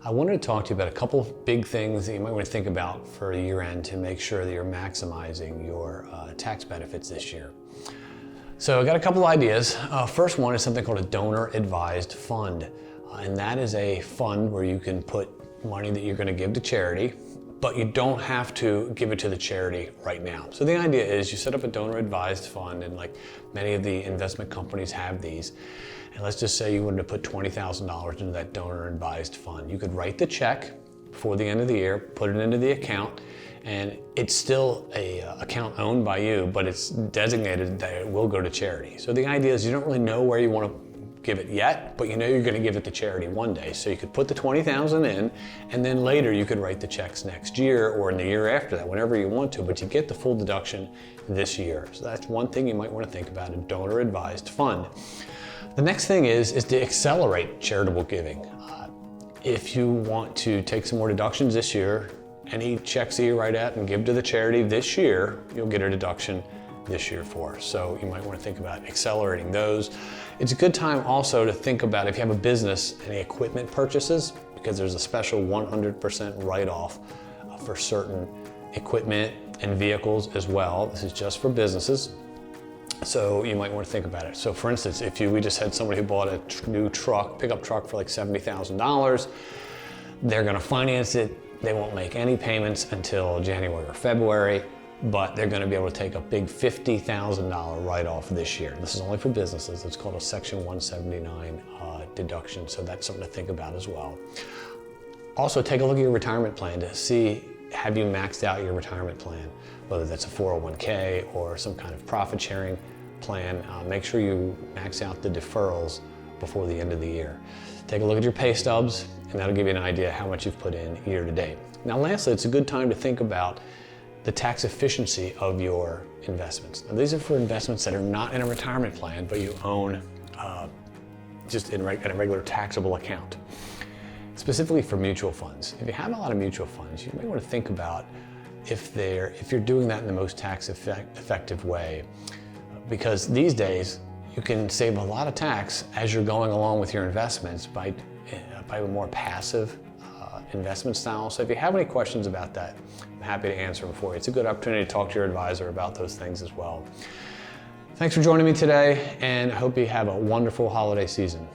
I wanted to talk to you about a couple of big things that you might want to think about for year end to make sure that you're maximizing your tax benefits this year. So I got a couple of ideas. First one is something called a donor advised fund. And that is a fund where you can put money that you're going to give to charity, but you don't have to give it to the charity right now. So the idea is you set up a donor advised fund, and like many of the investment companies have these. And let's just say you wanted to put $20,000 into that donor advised fund. You could write the check before the end of the year, put it into the account, and it's still a account owned by you, but it's designated that it will go to charity. So the idea is you don't really know where you want to give it yet, but you know you're going to give it to charity one day. So you could put the $20,000 in, and then later you could write the checks next year or in the year after that, whenever you want to, but you get the full deduction this year. So that's one thing you might want to think about, a donor advised fund. The next thing is to accelerate charitable giving. If you want to take some more deductions this year, any checks that you write out and give to the charity this year, you'll get a deduction this year for. So you might want to think about accelerating those. It's a good time also to think about, if you have a business, any equipment purchases, because there's a special 100% write-off for certain equipment and vehicles as well. This is just for businesses. So you might want to think about it. So for instance, we just had somebody who bought a new pickup truck for like $70,000, they're going to finance it. They won't make any payments until January or February, but they're going to be able to take a big $50,000 write-off this year. This is only for businesses. It's called a Section 179 deduction, so that's something to think about as well. Also, take a look at your retirement plan to see, have you maxed out your retirement plan, whether that's a 401k or some kind of profit sharing plan. Make sure you max out the deferrals before the end of the year. Take a look at your pay stubs, and that'll give you an idea how much you've put in year to date. Now lastly, it's a good time to think about the tax efficiency of your investments. Now, these are for investments that are not in a retirement plan, but you own just in a regular taxable account. Specifically for mutual funds. If you have a lot of mutual funds, you may want to think about if you're doing that in the most tax effective way, because these days you can save a lot of tax as you're going along with your investments by a more passive investment style. So if you have any questions about that, I'm happy to answer them for you. It's a good opportunity to talk to your advisor about those things as well. Thanks for joining me today, and I hope you have a wonderful holiday season.